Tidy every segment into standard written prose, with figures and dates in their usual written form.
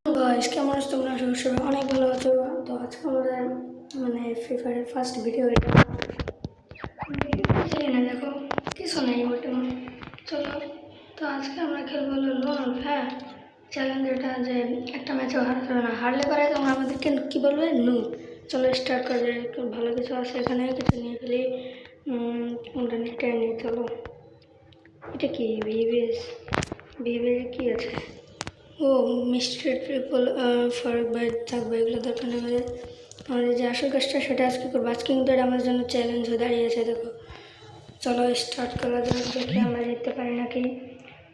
Guys কেমন আছো তোমরা? সবাই অনেক ভালো আছো। তো আজকে আমাদের ফ্রি ফায়ারের ফার্স্ট ভিডিও এটা। ভিডিও না দেখো কিছু নেই মোটামুটি। চলো, তো আজকে আমরা খেলবো হলো লোন। হ্যাঁ, চ্যালেঞ্জ এটা যে একটা ম্যাচও হারতে হবে না, হারলে পারে তোমরা আমাদেরকে কী বলবে নু। চলো স্টার্ট করে যাই। ভালো কিছু আছে এখানে, কিছু নিয়ে ফেলি। কোনটা নিয়ে চলো। এটা কি ভিভিএস? ভিভিএস কি আছে? ও মিস্ট্রেট পিপল ফরক বাইট থাকবে, এগুলো দরকার নেই আমাদের। আমাদের যে আসল কাজটা সেটা আজকে করবো। আজকে কিন্তু এটা আমাদের জন্য চ্যালেঞ্জ হয়ে দাঁড়িয়েছে। দেখো চলো স্টার্ট করা যাক, দেখি আমরা জিততে পারি নাকি।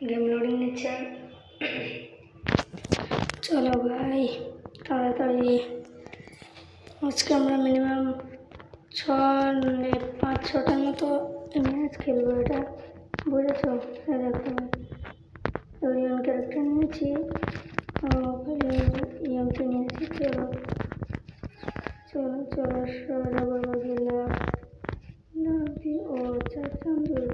গেম লোডিং নিচ্ছে। চলো ভাই তাড়াতাড়ি। আজকে আমরা মিনিমাম 5-6টার মতো ম্যাচ খেলবো, এটা বুঝেছো? দেখো ওরিয়ন ক্যারেক্টার নিয়েছি, ইয়মকে নিয়েছি। চলো চলো চলো সোজা বলবো গেলা নাভি ও চাঁদুর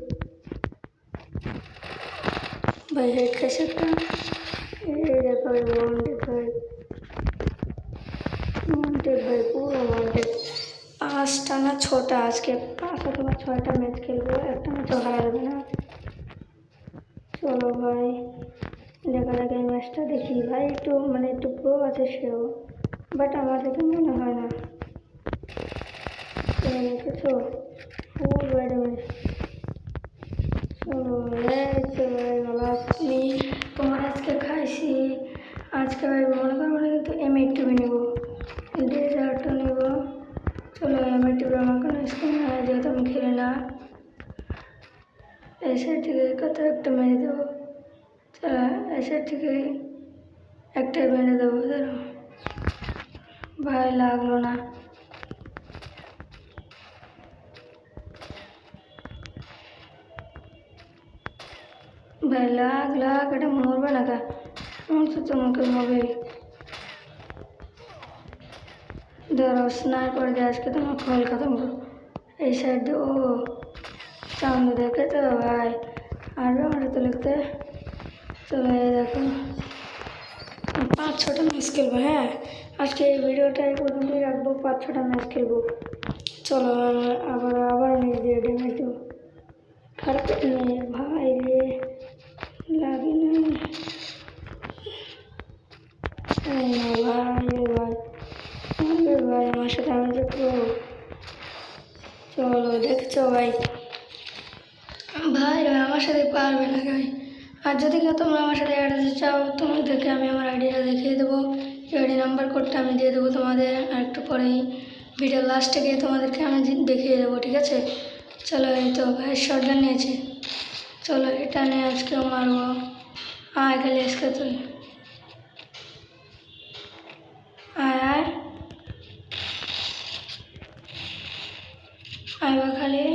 ভাই হেড খাইছে একটা। এই দেখো ওয়ান্টেড ভাই পুরো ওয়ান্টেড। 5টা না 6টা, আজকে 5 অথবা 6টা ম্যাচ খেলবো, একটা ম্যাচও হারা যাবে না। চলো ভাই দেখা যাক এই ম্যাচটা দেখি। ভাই একটু প্রো আছে সেও, বাট আমার দেখে মনে হয় না। দেখেছো ফুল ব্যাডমিন্ট। চলো ভাই ভালো আসছি। তোমার আজকে খাইছি। আজকে ভাই মনে করবো না, কিন্তু M82 নেবো, ডেজার্টও নেবো। চলো M82 আমার কোনো স্কিন হয়, যেহেতু আমি খেলি না। এই সাইড থেকে কত একটা মেরে দেবো। চলো এই সাইড থেকে একটাই মেরে দেবো। ধরো ভাই লাগলো না। ভাই লাগ এটা মরবে না কা? তো তোমাকে হবে। ধরো স্নাইপার দিয়ে আজকে তোমার খোল খতম করো। এই সাইড দিয়ে ও চাঁদ দেখে তো ভাই আর আমার তো লিখতে। চলো এই দেখো 5-6টা ম্যাচ খেলবো। হ্যাঁ, আজকে এই ভিডিওটা এই পর্যন্তই রাখবো। 5-6টা ম্যাচ খেলবো। চলো আবার নিজে ড্যামেজ দেবো। খারাপ নেই ভাই রে, লাগে না ভাই আমার সাথে আমি যে প্রো। চলো দেখছো ভাই ভাই আমার সাথে পারবে না ভাই। আর যদি কেউ তোমরা আমার সাথে অ্যাড হতে চাও, তোমাদেরকে আমি আমার আইডিটা দেখিয়ে দেবো। আইডি নাম্বার কোডটা আমি দিয়ে দেবো তোমাদের আর একটু পরেই। ভিডিও লাস্টে গিয়ে তোমাদেরকে আমি দেখিয়ে দেবো, ঠিক আছে? চলো এই তো ভাই শটগান নিয়েছি। চলো এটা নিয়ে আজকেও মারবো। খালি আজকে তুই আয় আইবা খালি।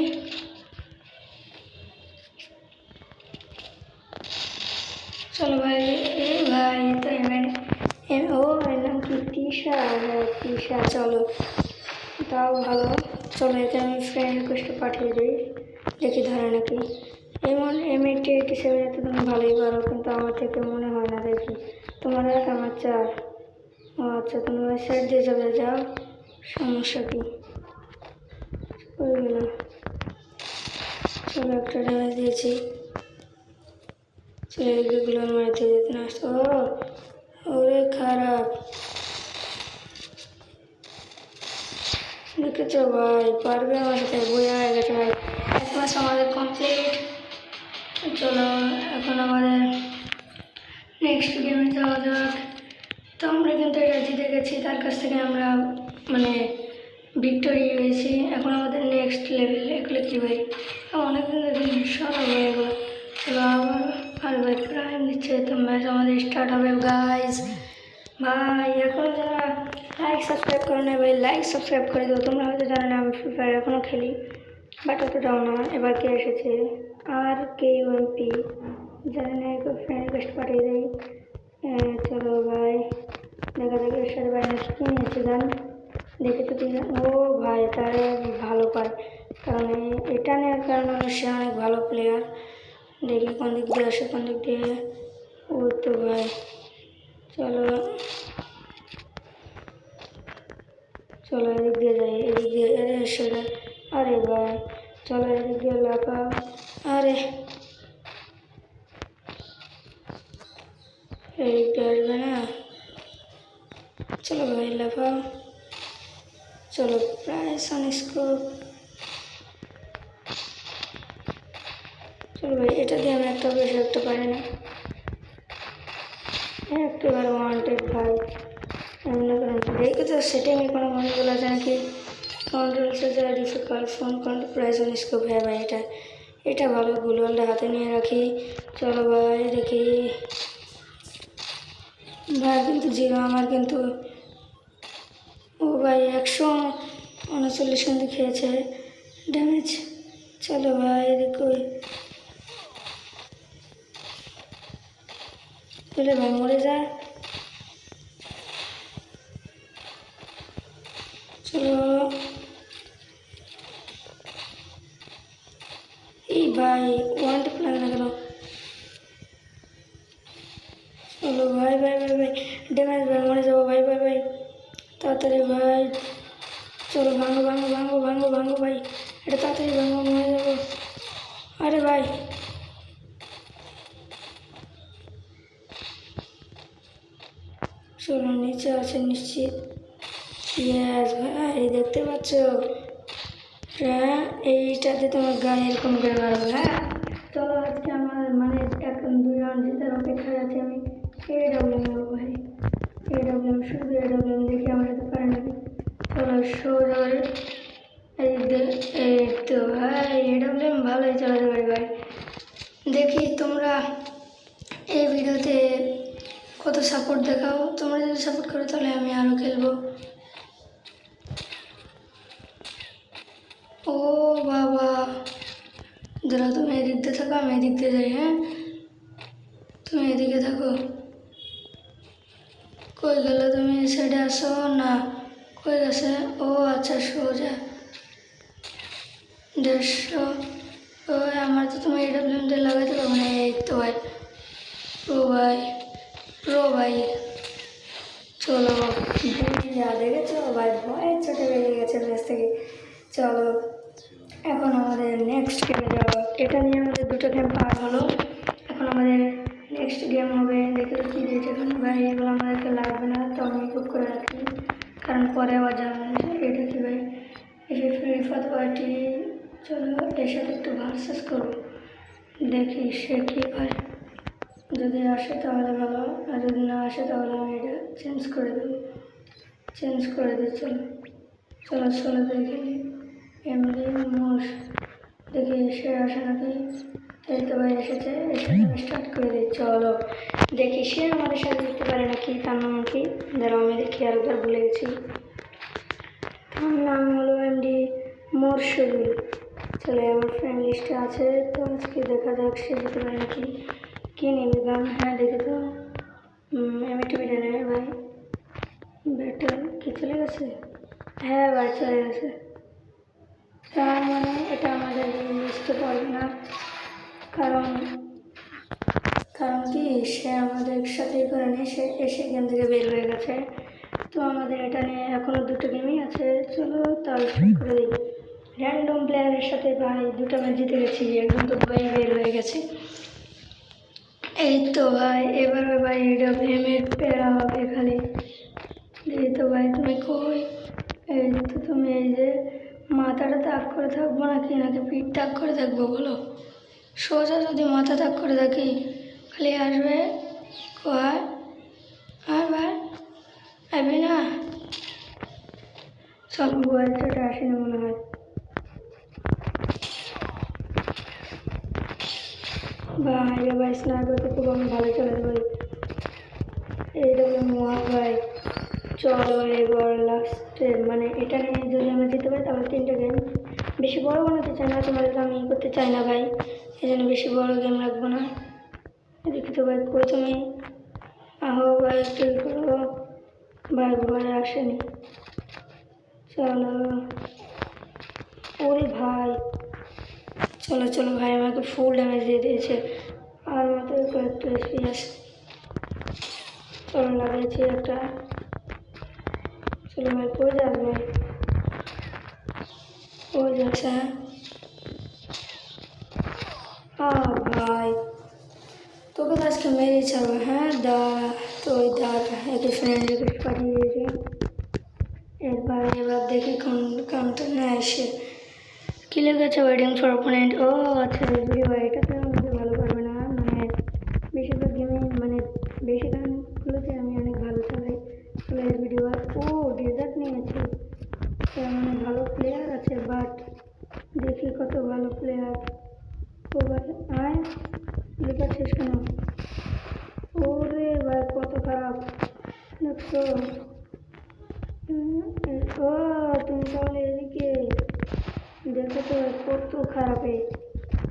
চলো ভাই ভাই তো ও এর নাম কি? তিশা। চলো তাও ভালো। চলো এতে আমি ফ্রেন্ড রিকোয়েস্টে পাঠিয়ে দিই, দেখি ধরে নাকি। M8087 তো তুমি ভালোই পারো, কিন্তু আমার থেকে মনে হয় না। দেখি তোমার 1 আমার 4। ও আচ্ছা, তুমি ওই সাইড দিয়ে চলে যাও, সমস্যা কি? ওই গেল। চলো একটা ড্যামেজ দিয়েছি। চলো এগুলো মারতে যেতে না। ওরে খারাপ দেখেছো ভাই, পারবে আমার সাথে? বোঝা হয়ে গেছে ভাই। 1 মাস আমাদের কমপ্লিট। চলো এখন আমাদের নেক্সট গেমে যাওয়া যাক। তো আমরা কিন্তু এটা জিতে গেছি, তার কাছ থেকে আমরা ভিক্টোরি হয়েছি। এখন আমাদের নেক্সট লেভেল। এগুলো কি ভাই? অনেকদিন দেখি সব হয়ে গেল। চলো আর ভাই প্রাইম দিচ্ছে, তো ম্যাচ আমাদের স্টার্ট হবে গাইজ। ভাই এখন যারা লাইক সাবস্ক্রাইব করে না ভাই, লাইক সাবস্ক্রাইব করে দেবো। তোমরা হয়তো জানো না আমি ফ্রি ফায়ার এখনও খেলি, বাট অতটাও না। এবার কে এসেছে? RKUMP, জানি না, একটু ফ্রেন্ড রিকোয়েস্ট পাঠিয়ে দেয়। চলো ভাই দেখা যাক এর সাথে ভাই নাকি কী নিয়েছে গান। দেখে তো তুই ও ভাই তারে ভালো পায়, কারণ এটা নেওয়ার কারণে সে অনেক ভালো প্লেয়ার। দেখি কোন দিক দিয়ে আসে, কোন দিক দিয়ে। ও তো ভাই চলো চলো এদিক দিয়ে যাই, এদিক দিয়ে সেটা। আরে ভাই চলো এদিক দিয়ে লাফাও। আরে এদিক দিয়ে আসবে না। চলো ভাই লাফাও। চলো প্রাইসন স্কোপ। চলো ভাই এটা দিয়ে আমি একটা বেশি একটা পারি না, একেবারে ওয়ান্টেড ভাই। দেখে তো সেটিংয়ে কোনো মনে আছে নাকি? কন্ট্রোল সে যায় ডিফিকাল্ট ফোন কন্ট্রোল প্রাইসন স্কোপ। হ্যাঁ ভাই এটা এটা ভালো, গুলোয়ালটা হাতে নিয়ে রাখি। চলো ভাই দেখি ভাই, কিন্তু জিরো আমার কিন্তু। ও ভাই 139 কিন্তু খেয়েছে ড্যামেজ। চলো ভাই দেখো, চলে ভাই মরে যা। চলো এই ভাই ওয়ানটা প্ল্যান না কেন? চলো ভাই ভাই ভাই ভাই ড্যামেজ ভাই, মরে যাবো ভাই ভাই ভাই তাড়াতাড়ি ভাই। চলো ভাঙো ভাঙো ভাঙো ভাঙো ভাঙো ভাই, এটা তাড়াতাড়ি ভাঙো, মরে যাবো। আরে ভাই চলো নিচে আছে নিশ্চিত। ইয়েস ভাই দেখতে পাচ্ছ? হ্যাঁ এইটাতে তোমার গায়ে এরকম করে মারবো। হ্যাঁ চলো আজকে আমার মানে এখন 2 রাউন্ড জেতার অপেক্ষায় আছে আমি। AWM নেবো ভাই, AWM শুধু AWM দেখে আমার সাথে পারে নাকি। চলো সোজা এই তো ভাই AWM ভালোই চালাতে পারি ভাই। দেখি তোমরা এই ভিডিওতে কত সাপোর্ট দেখাও। তোমরা যদি সাপোর্ট করো তাহলে আমি আরও খেলবো। ও বাবা দাঁড়া, তুমি এদিক দিয়ে থাকো, আমি এদিক দিয়ে যাই। হ্যাঁ তুমি এদিকে থাকো। কই গেলে তুমি? সাইডে আসো না, কই গেছে? ও আচ্ছা সোজা 150। ও আমার তো তুমি AWM দিয়ে লাগাইতে পারবো না। এই তো ভাই প্রো ভাই, প্রো ভাই। চলো যা দেখেছো ভাই, ভয়ের চোটে বেরিয়ে গেছে বেশ থেকে। চলো এখন আমাদের নেক্সট গেমে যাওয়া। এটা নিয়ে আমাদের 2টা গেম পার হলো। এখন আমাদের নেক্সট গেম হবে। দেখে কী দিয়েছে এখন ভাই, এগুলো আমাদেরকে লাগবে না, তো আমি বুক করে রাখি, কারণ পরে আবার যাবো। এটা কি ভাই? Free fire party. চলো এর সাথে একটু ভার্সেস করবো, দেখি সে কী পারে। যদি আসে তাহলে ভালো, আর যদি না আসে তাহলে আমি এটা চেঞ্জ করে দেবো। চেঞ্জ করে দিই। চলো চলো চলো দেখি এমনি মোষ, দেখি এসে আসে নাকি। এই তো ভাই এসেছে, এসে স্টার্ট করে দিই। চলো দেখি সে আমাদের সাথে দিতে পারে নাকি। তার নাম কি দাঁড়াও আমি দেখি, আরেকবার ভুলে গেছি। তার নাম হলো এমডি মোরশুদুল। চলে আমার ফ্রেন্ড লিস্টে আছে, তো আজকে দেখা যাক সে দিতে পারে নাকি। কী নেবে গান? হ্যাঁ দেখে তো M2 নেবে ভাই। ব্যাটার কি চলে গেছে? হ্যাঁ ভাই চলে গেছে। তার মানে এটা আমাদের লিস্টে পড়বে না, কারণ কারণ কি সে আমাদের সাথেই করেনি, সে এসে গেম থেকে বের হয়ে গেছে। তো আমাদের এটা নিয়ে এখনও 2টো গেমই আছে। চলো তাহলে শুরু করে দিই। র্যান্ডম প্লেয়ারের সাথে ভাই 2টা ম্যাচ জিতে গেছি, একদম তো ভাই বের হয়ে গেছে। এই তো ভাই এবার ভাই AWM এর প্যারা হবে খালি। এই তো ভাই তুমি কই? এই তো তুমি এই যে মাথাটা তাক করে থাকবো নাকি নাকি পিঠ তাক করে থাকবো বলো? সোজা যদি মাথা তাক করে থাকি খালি আসবে কয় আর ভাই আসবি না। সব বয়সটা আসেনি মনে হয়। ভাই ভাই স্নাইপার তো খুব আমি ভালো চালাতে পারি। এইটা হলো মহা ভাই। চলো এবার লাস্টের মানে এটা নিয়ে যদি আমরা জিতে পারি তাহলে 3টা গেম। বেশি বড় বানাতে চাই না, তোমাদের আমি করতে চাই না ভাই, এই জন্য বেশি বড় গেম রাখবো না। এদিকে তো ভাই কই তুমি? আহো ভাই একটু করো ভাই, ভয় আসেনি। চলো ওরে ভাই, চলো চলো ভাই আমাকে ফুল ড্যামেজ দিয়ে দিয়েছে, আর মাত্র কয়েকটা এসপি আছে। চলো লাগিয়েছি একটা। চলো ভাই কই যাবে, কই যাচ্ছে? ভাই তোকে তো আজকে মেরে ছাড়বো। হ্যাঁ দাঁড়া, তো ওই দাঁড়া একে ফ্রেন্ড রিকোয়েস্ট পাঠিয়ে দিয়েছে। এবার দেখি কোনটা না এসে কি লেগেছে, ওয়েটিং ফর অপোনেন্ট। ও আচ্ছা ভিডিও, এটাতে আমাকে ভালো পারবে না, মানে বেশিরভাগ গেমে মানে বেশি গানগুলোতে আমি অনেক ভালো চালাই। চলে ভিডিও। ও ডেজার্ট নিয়েছি, মানে ভালো প্লেয়ার আছে, বাট দেখি কত ভালো প্লেয়ার। ও ভাই আয় দেখাচ্ছিস কেন? ওরে ভাই কত খারাপ দেখছো। ও তুমি তাহলে এদিকে দেখো তো কত খারাপে,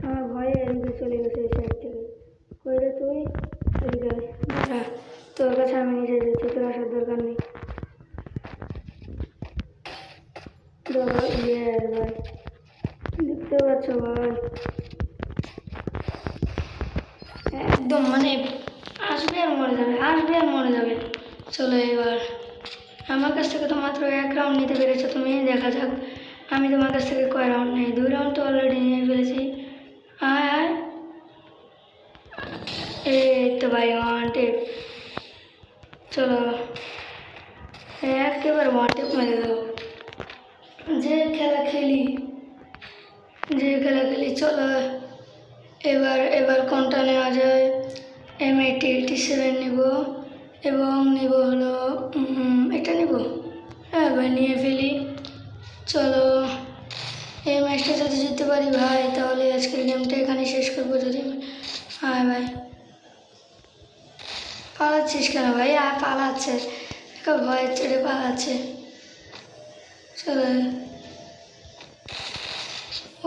আমার ভয়ে এদিকে চলে গেছে এই সাইড থেকে। কই রে তুই? এদিকে দাঁড়া, তোর কাছে আমি নিজে যাচ্ছি, তোর আসার দরকার নেই। ভাই দেখতে পাচ্ছ ভাই, একদম মানে আসবে আর মরে যাবে, আসবে আর মরে যাবে। চলো এবার আমার কাছ থেকে তো মাত্র 1 রাউন্ড নিতে পেরেছো তুমি, দেখা যাক আমি তোমার কাছ থেকে কয় রাউন্ড নেই। 2 রাউন্ড তো অলরেডি নিয়ে ফেলেছি। আয় আয়, এই তো ভাই ওয়ান্টেড। চলো একেবারে ওয়ান্টেড মেরে দাও। যে খেলা খেলি, চলো এবার কোনটা নেওয়া যায়? M8087 নিব, এবং নিব হলো এটা নিব। হ্যাঁ ভাই নিয়ে ফেলি। চলো এই ম্যাচটা যদি জিততে পারি ভাই, তাহলে আজকের গেমটা এখানে শেষ করবো। যদি হ্যাঁ ভাই পালাচ্ছিস কেন ভাই? পালাচ্ছে, ভয়ের চড়ে পালাচ্ছে। চলো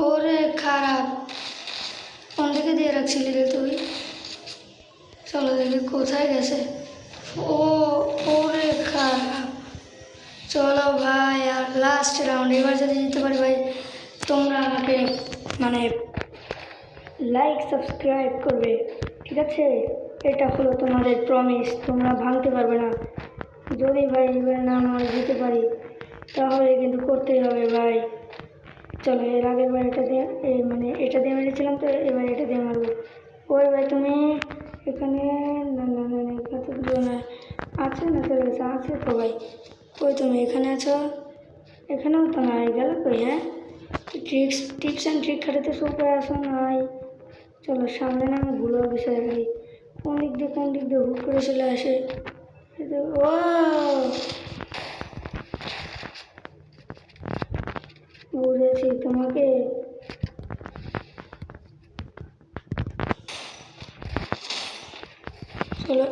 ওরে খারাপ, কোন দিকে দিয়ে রাখছিলি রে তুই? চলো দেখি কোথায় গেছে। ওরে খারাপ। চলো ভাই আর লাস্ট রাউন্ড, এবার যদি জিততে পারি ভাই, তোমরা আমাকে মানে লাইক সাবস্ক্রাইব করবে, ঠিক আছে? এটা হলো তোমাদের প্রমিস, তোমরা ভাঙতে পারবে না। যদি ভাই এবার না আমরা জিতে পারি, তাহলে কিন্তু করতেই হবে ভাই। চলো এর আগের বার এটা দিয়ে মানে এটা দিয়ে মেরেছিলাম, তো এবার এটা দিয়ে মারবো। ওই ভাই তুমি এখানে, না না না না এখানে তো দুটো না আছে, না চলে গেছে, আছে তো ভাই। ওই তুমি এখানে আছো, এখানেও তো নাই, গেল কই? হ্যাঁ টিপস অ্যান্ড ট্রিক খাটাতে সুপার আসো নাই। চলো সামনে না আমি ভুলো বিষয় করি, কোন দিক দিয়ে হুট করে চলে আসে। ও বুঝেছি তোমাকে। চলো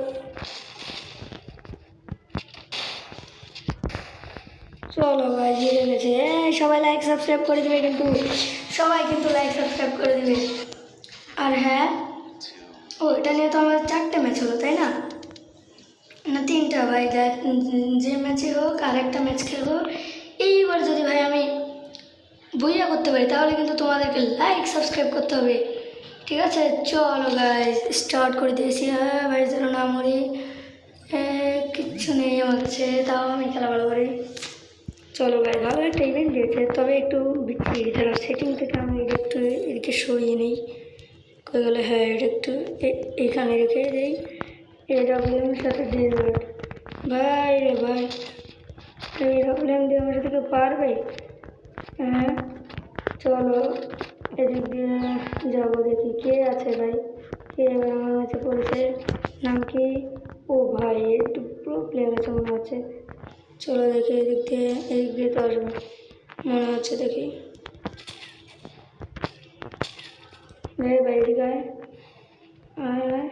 চলো ভাই জিতে গেছে। সবাই লাইক সাবস্ক্রাইব করে দেবে কিন্তু, সবাই কিন্তু লাইক সাবস্ক্রাইব করে দেবে। আর হ্যাঁ, ও এটা নিয়ে তো আমাদের 4টে ম্যাচ হলো তাই না? না 3টা ভাই, যে ম্যাচে হোক আর একটা ম্যাচ খেলবো। এইবার যদি ভাই আমি বইয়া করতে পারি, তাহলে কিন্তু তোমাদেরকে লাইক সাবস্ক্রাইব করতে হবে, ঠিক আছে? চলো গাইজ স্টার্ট করে দিয়েছি। হ্যাঁ ভাই যেন না মরি, কিচ্ছু নেই আমার কাছে, তাও আমি খেলা ভালো করি। চলো ভাই ভালো একটা ইভেন্ট দিয়েছে, তবে একটু বিচ্ছিরি, যেন সেটিং থেকে আমি একটু এদিকে সরিয়ে নিই। কয়ে গেলে হ্যাঁ এটা একটু এখানে রেখে দিই। AWM সাথে ডেজার্ট, ভাই রে ভাই, AWM দিয়ে আমার সাথে কেউ পারবে? হ্যাঁ চলো এদিক দিয়ে যাবো, দেখি কে আছে ভাই, কে এবার আমার কাছে পড়েছে, নাম কি? ও ভাই একটু প্রো প্লেয়ার আছে মনে হচ্ছে। চলো দেখি এদিক দিয়ে তো আসবো মনে হচ্ছে, দেখি ভাই এদিকে আয় আয় আয়।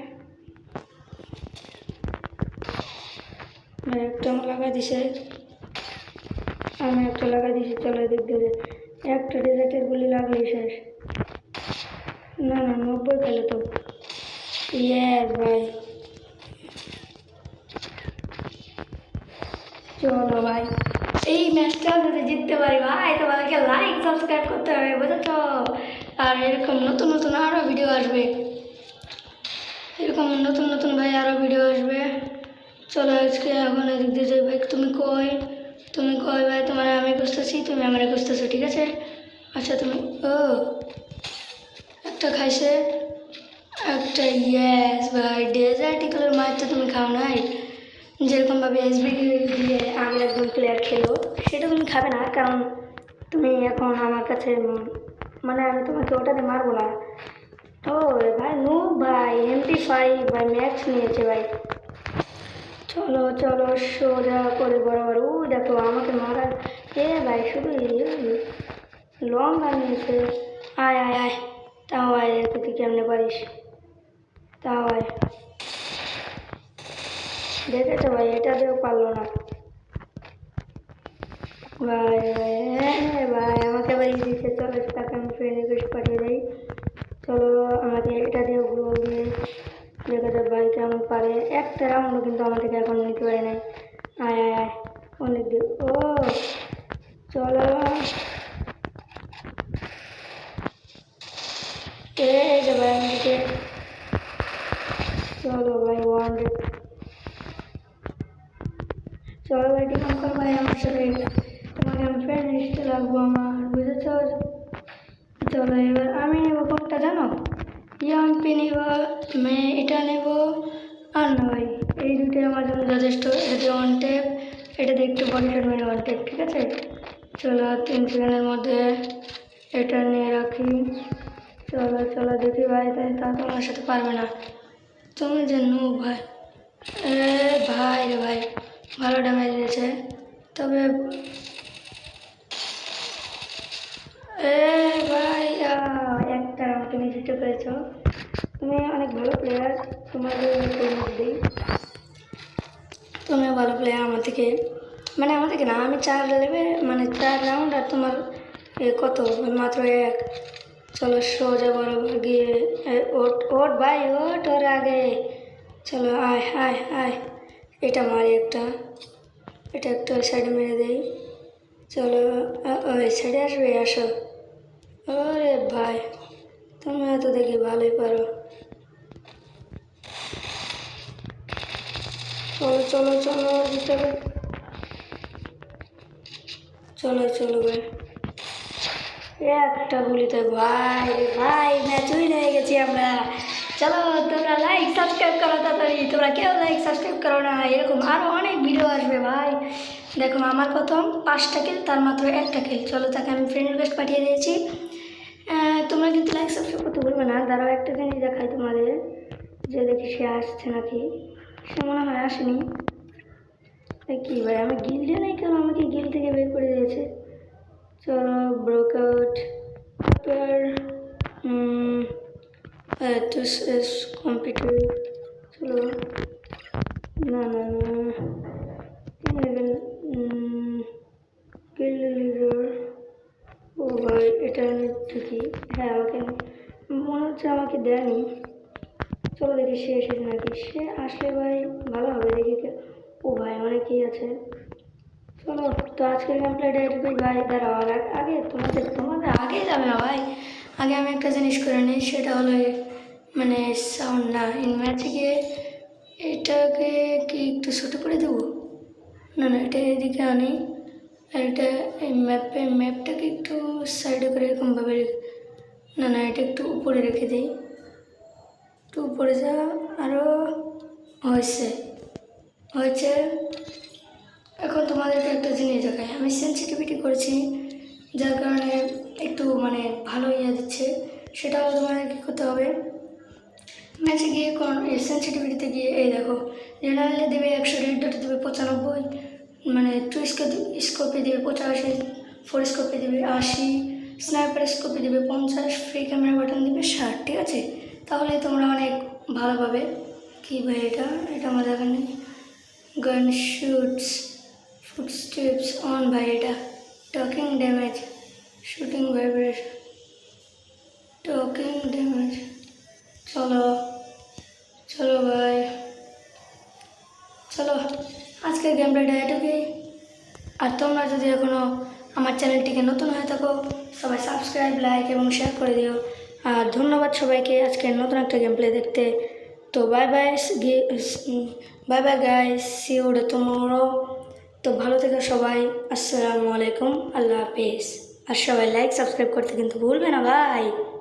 ভাই একটা আমার লাগাই দিছে, আমি একটা লাগাই দিছি। চলো এদিক দিয়ে একটা ডেজার্টের গুলি লাগলেই শেষ। না না 90 খেলে তো, ইয়েস ভাই। চলো ভাই এই ম্যাচটা যদি জিততে পারি ভাই, তোমাদেরকে লাইক সাবস্ক্রাইব করতে হবে, বুঝেছ? আর এরকম নতুন নতুন আরও ভিডিও আসবে, এরকম নতুন নতুন ভাই আরও ভিডিও আসবে। চলো আজকে এখন এদিক দিয়ে যাই ভাই। তুমি কই ভাই? তোমার আমি খুঁজতেছি, তুমি আমার খুঁজতেছো, ঠিক আছে? আচ্ছা তুমি ও একটা খাইছে, একটা ইয়েস ভাই। ডেজার্ট ইগলের মাছটা তুমি খাও নাই, যেরকমভাবে এসবি দিয়ে আমি একজন প্লেয়ার খেলো সেটা তুমি খাবে না, কারণ তুমি এখন আমার কাছে মানে আমি তোমাকে ওটাতে মারবো না। ও ভাই নু ভাই MP5 ভাই ম্যাক্স নিয়েছে ভাই। চলো চলো সোজা করে বরাবর। ও দেখো আমাকে মারার ভাই শুধু লং বানিয়েছে। আয় আয় আয়, তাও আয়, এরকম তুই কেমনে পারিস? তাও আয়। দেখেছো ভাই, এটা দিয়েও পারলো না ভাই। ভাই আমাকে আবার দিচ্ছে। চলো তাকে আমি ফ্রেন্ড রিকোয়েস্ট পাঠিয়ে দিই। চলো আমাকে এটা দিয়ে গ্লো দিয়ে দেখা যাক ভাই কেমন পারে। একটা রাউন্ডও কিন্তু আমাদেরকে এখন নিতে পারে নাই। আয় আয় আয়, অনেক দিন। ও চলো এই যে ভাই আমাকে। চলো ভাই 100। চলো ভাই টিকাম কর ভাই আমার সাথে, তোমাকে আমি ফ্রেন্ড লিস্টে রাখবো আমার, বুঝেছ? চলো এবার আমি নেবো কোনটা জানো? ইয়াম্পি নেব, এটা নেব, আর না ভাই এই দুটোই আমার জন্য যথেষ্ট। এটা ওয়ান টেপ, এটাতে একটু বডি শট মেরে ওয়ান টেপ, ঠিক আছে? চলো 3 সেকেন্ডের মধ্যে এটা নিয়ে রাখি। চলো চলো দেখি ভাই, তাই তা তোমার সাথে পারবে না, তুমি যে নো ভাই। ভাই রে ভাই ভালো ড্যামেজ দিয়েছে, তবে ভাই একটা আমাকে নিয়ে জিতে পেরেছ। তুমি অনেক ভালো প্লেয়ার, তোমাদের মধ্যেই তুমিও ভালো প্লেয়ার আমার থেকে, মানে আমার থেকে না, আমি 4 লেভেল মানে 4 রাউন্ড আর তোমার কত মাত্র 1। চলো সোজা বরাবর গিয়ে ওট ওট ভাই ওট ওর আগে। চলো আয় আয় আয়, এটা মারি একটা, এটা একটা ওই সাইডে মেরে দেই। চলো ওই সাইডে আসবে, আসো। ওরে ভাই তুমি হয়তো দেখি ভালোই পারো। চলো চলো চলো দিতে হবে। চলো চলো ভাই, একটা গুলিতে ভাই ভাই ম্যাচ উইন হয়ে গেছি আমরা। চলো তোমরা লাইক সাবস্ক্রাইব করো তাড়াতাড়ি, তোমরা কেউ লাইক সাবস্ক্রাইব করো না, এরকম আরও অনেক ভিডিও আসবে ভাই। দেখো আমার প্রথম 5টা কিল, তার মাত্র 1টা কিল। চলো তাকে আমি ফ্রেন্ড রিকোয়েস্ট পাঠিয়ে দিয়েছি। তোমরা কিন্তু লাইক সাবস্ক্রাইব করতে ভুলবে না। দাঁড়াও একটা জিনিস দেখাই তোমাদের, যে দেখি সে আসছে নাকি। সে মনে হয় আসেনি। কি ভাই আমি গিল্ডে নেই কেন, আমাকে গিল্ড থেকে বের করে দিয়েছে। চলো ব্রোকআউট তারপর কম্পিউটার। চলো না না না গিল্ড লিডার। ও ভাই এটা ঠিকই, হ্যাঁ আমাকে মনে হচ্ছে আমাকে দেয়নি। চলো দেখি সে এসেছে নাকি, সে আসলে ভাই ভালো হবে দেখি। ও ভাই অনেকেই আছে। চলো তো আজকের গেম প্লেটা এটুকুই ভাই। দাঁড়াও আগে তোমাদের আগে যাবে না ভাই, আগে আমি একটা জিনিস করে নিই, সেটা হলো মানে সাউন্ড না ইন ম্যাচে গিয়ে এটাকে কি একটু ছোটো করে দেবো? না না এটা এদিকে আনি, আর এটা এই ম্যাপটাকে একটু সাইডে করে এরকমভাবে না না এটা একটু উপরে রেখে দিই, একটু উপরে যা। আরও হয়েছে হয়েছে। এখন তোমাদেরকে একটা জিনিস দেখাই, আমি সেন্সিটিভিটি করেছি, যার কারণে একটু মানে ভালো ইয়ে দিচ্ছে। সেটা হলো তোমাদের কী করতে হবে, ম্যাচে গিয়ে কোন সেন্সিটিভিটিতে গিয়ে এই দেখো, জেনারেলে দেবে 100, রেড ডটে দেবে 95, মানে টু স্কোপে দেবে 85, 4 স্কোপে দেবে 80, স্নাইপার স্কোপে দেবে 50, ফ্রি ক্যামেরা বাটন দেবে 60, ঠিক আছে? তাহলে তোমরা অনেক ভালো পাবে। কী ভাই এটা আমার দেখা নেই। গান শুটস ফুটস্টেপস অন ভাই, এটা talking damage, shooting vibration, talking damage. চলো চলো ভাই চলো, আজকের গেম প্লেটা এটুকুই। আর তোমরা যদি এখনও আমার চ্যানেলটিকে নতুন হয়ে থাকো, সবাই সাবস্ক্রাইব লাইক এবং শেয়ার করে দিও। আর ধন্যবাদ সবাইকে আজকের নতুন একটা গেম প্লে দেখতে। তো bye bye bye bye guys, see you tomorrow. তো ভালো থেকো সবাই, আসসালামু আলাইকুম, আল্লাহ হাফিজ। আর সবাই লাইক সাবস্ক্রাইব করতে কিন্তু ভুলবে না ভাই।